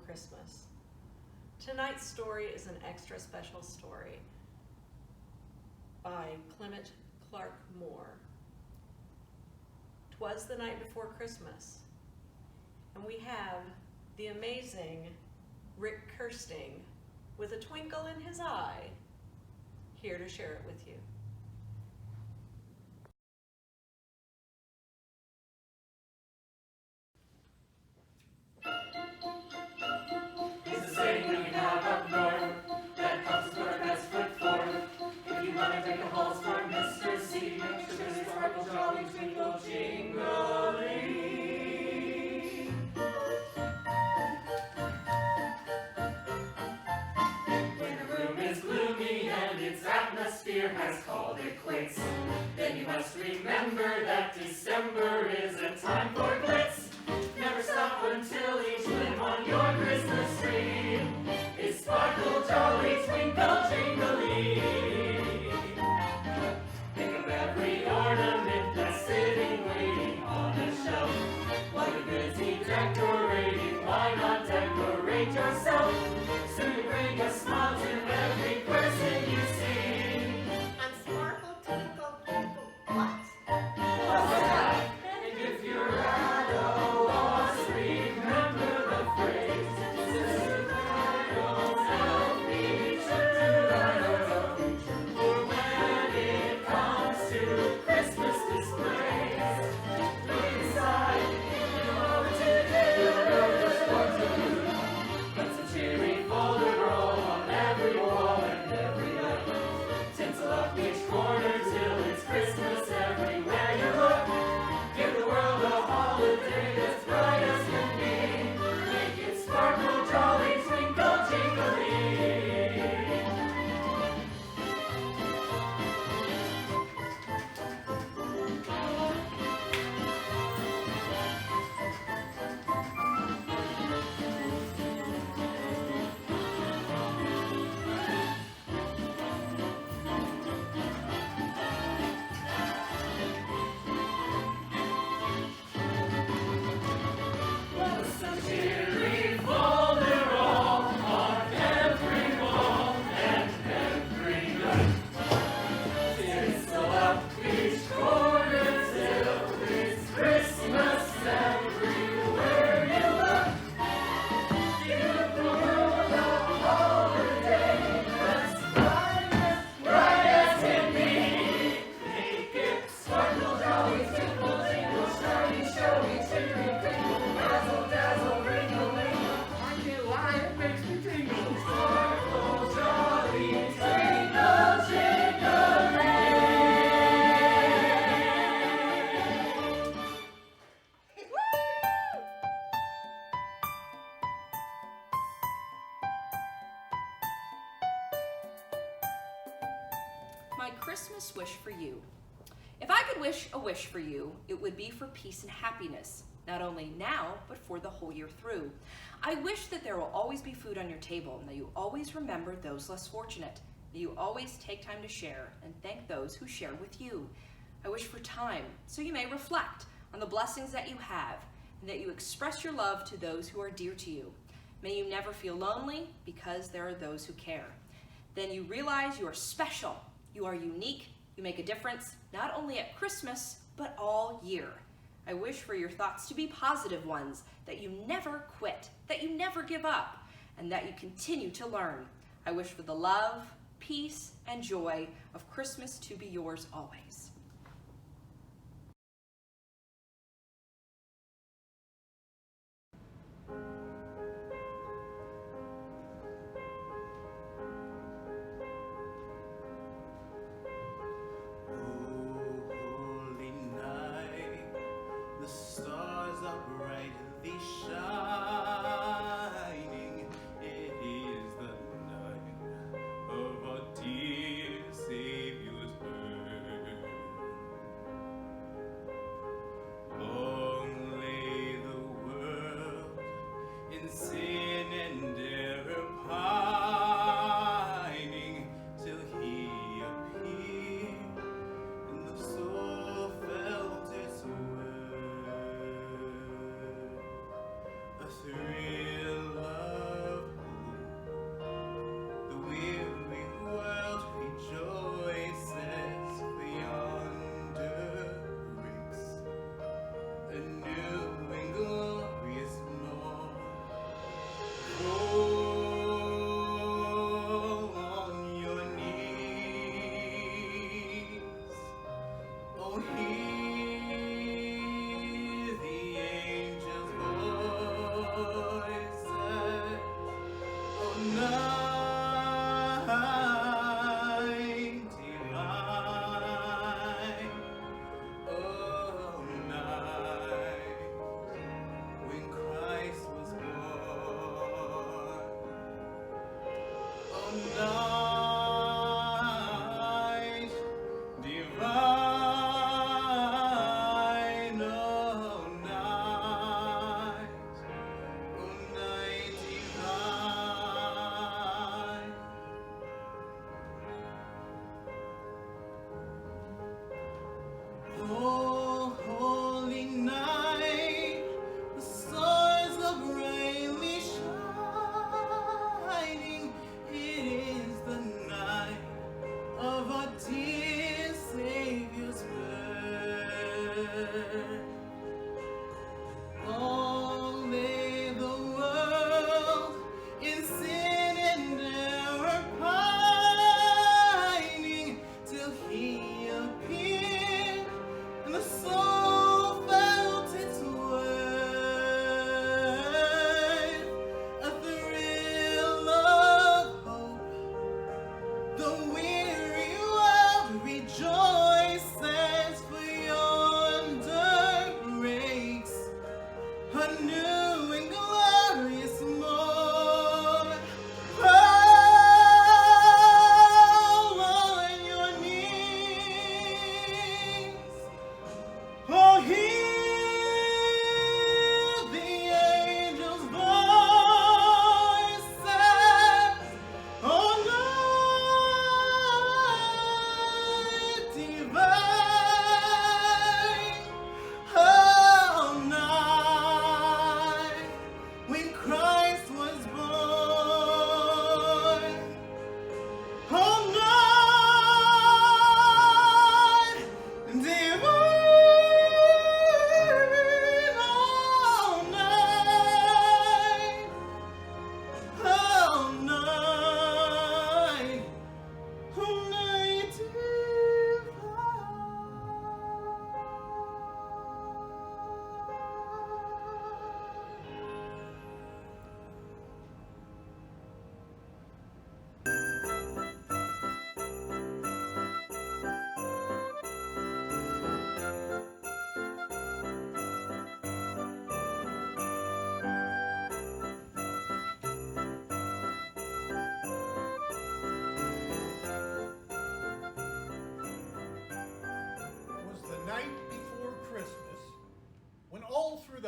Christmas. Tonight's story is an extra special story by Clement Clark Moore. "Twas the Night Before Christmas," and we have the amazing Rick Kersting with a twinkle in his eye here to share it with you. It's a saying that we have up north that helps us put our best foot forth. If you want to take a pulse for Mr. C, sugar is sparkle, jolly, twinkle, jingly. When a room is gloomy and its atmosphere has called it quits, then you must remember that December is a time for glitz. Never stop until each limb on your Christmas tree is sparkle, jolly, twinkle, jingly. Think of every ornament that's sitting, waiting on a shelf. While you're busy decorating, why not decorate yourself? Soon you bring a smile to every person you see. And sparkle, twinkle, twinkle, what? What's that? And if you're at a loss, remember the phrase. Carols help me to light a future. For when it comes to Christmas displays, inside, you know what to do, you know just what to do. Put some cheery folderol on every wall and every light. Tinsel up each corner till it's Christmas everywhere you look. Give the world a holiday that's bright as can be. Make it sparkle, jolly, twinkle, jingly. Some cheery folderol on every wall and every nook. Tinsel up each corner till it's Christmas everywhere you look. Give the world a holiday that's bright as can be. Make it sparkle, jolly, twinkle, jingle, shiny, showy, cheery, crinkle, razzle, dazzle, ringle, lingle. I can't lie, it makes me tingle. Sparkle, jolly, twinkle, jingly. My Christmas wish for you. If I could wish a wish for you, it would be for peace and happiness, not only now, but for the whole year through. I wish that there will always be food on your table and that you always remember those less fortunate, that you always take time to share and thank those who share with you. I wish for time so you may reflect on the blessings that you have and that you express your love to those who are dear to you. May you never feel lonely because there are those who care. Then you realize you are special, you are unique, you make a difference, not only at Christmas, but all year. I wish for your thoughts to be positive ones, that you never quit, that you never give up, and that you continue to learn. I wish for the love, peace, and joy of Christmas to be yours always. Holy night, the stars are brightly shining. It is the night of our dear Savior's birth.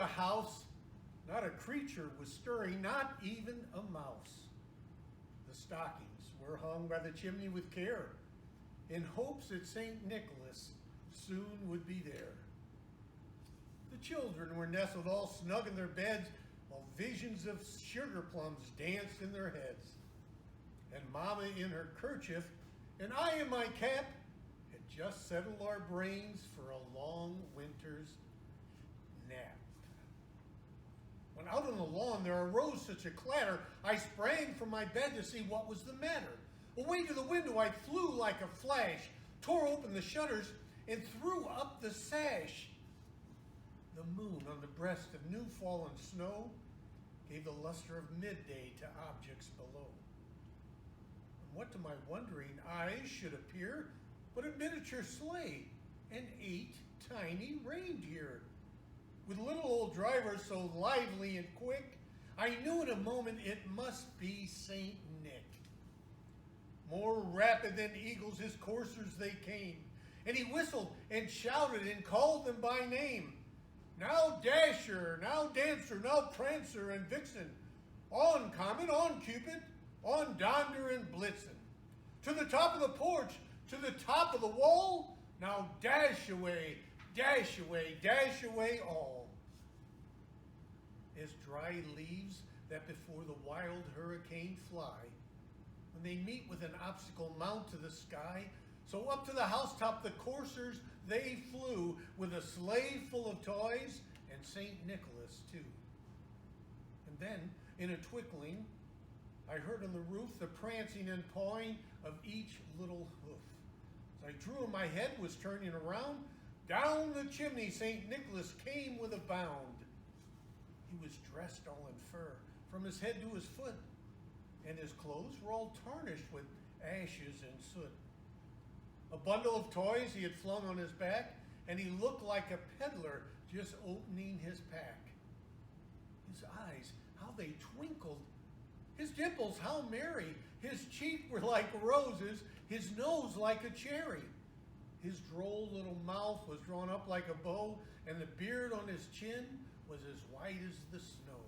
the house, not a creature was stirring, not even a mouse. The stockings were hung by the chimney with care, in hopes that St. Nicholas soon would be there. The children were nestled all snug in their beds, while visions of sugar plums danced in their heads. And Mama in her kerchief, and I in my cap, had just settled our brains for a long winter's nap. When out on the lawn there arose such a clatter, I sprang from my bed to see what was the matter. Away to the window I flew like a flash, tore open the shutters, and threw up the sash. The moon on the breast of new fallen snow gave the luster of midday to objects below. And what to my wondering eyes should appear but a miniature sleigh and 8 tiny reindeer. With little old drivers so lively and quick, I knew in a moment it must be Saint Nick. More rapid than eagles his coursers they came, and he whistled and shouted and called them by name. Now Dasher, now Dancer, now Prancer and Vixen, on Comet, on Cupid, on Donder and Blitzen. To the top of the porch, to the top of the wall, now dash away, dash away, dash away all. As dry leaves that before the wild hurricane fly, when they meet with an obstacle mount to the sky, so up to the housetop the coursers they flew, with a sleigh full of toys and St. Nicholas too. And then, in a twinkling, I heard on the roof the prancing and pawing of each little hoof. As I drew in my head was turning around, down the chimney St. Nicholas came with a bound. He was dressed all in fur, from his head to his foot, and his clothes were all tarnished with ashes and soot. A bundle of toys he had flung on his back, and he looked like a peddler just opening his pack. His eyes, how they twinkled. His dimples, how merry. His cheeks were like roses, his nose like a cherry. His droll little mouth was drawn up like a bow, and the beard on his chin was as white as the snow.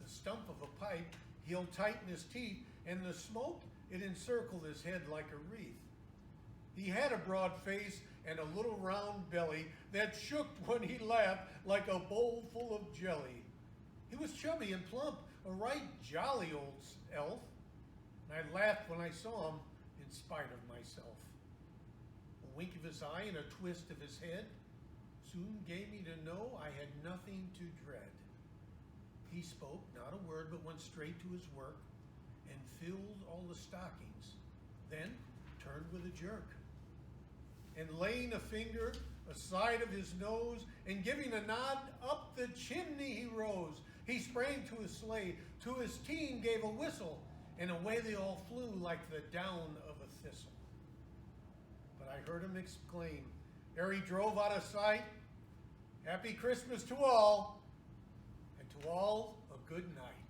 The stump of a pipe held tight in his teeth, and the smoke, it encircled his head like a wreath. He had a broad face and a little round belly that shook when he laughed like a bowl full of jelly. He was chubby and plump, a right jolly old elf, and I laughed when I saw him in spite of myself. A wink of his eye and a twist of his head soon gave me to know I had nothing to dread. He spoke not a word, but went straight to his work and filled all the stockings, then turned with a jerk. And laying a finger aside of his nose and giving a nod, up the chimney he rose. He sprang to his sleigh, to his team gave a whistle, and away they all flew like the down of a thistle. But I heard him exclaim, ere he drove out of sight, Happy Christmas to all, and to all a good night.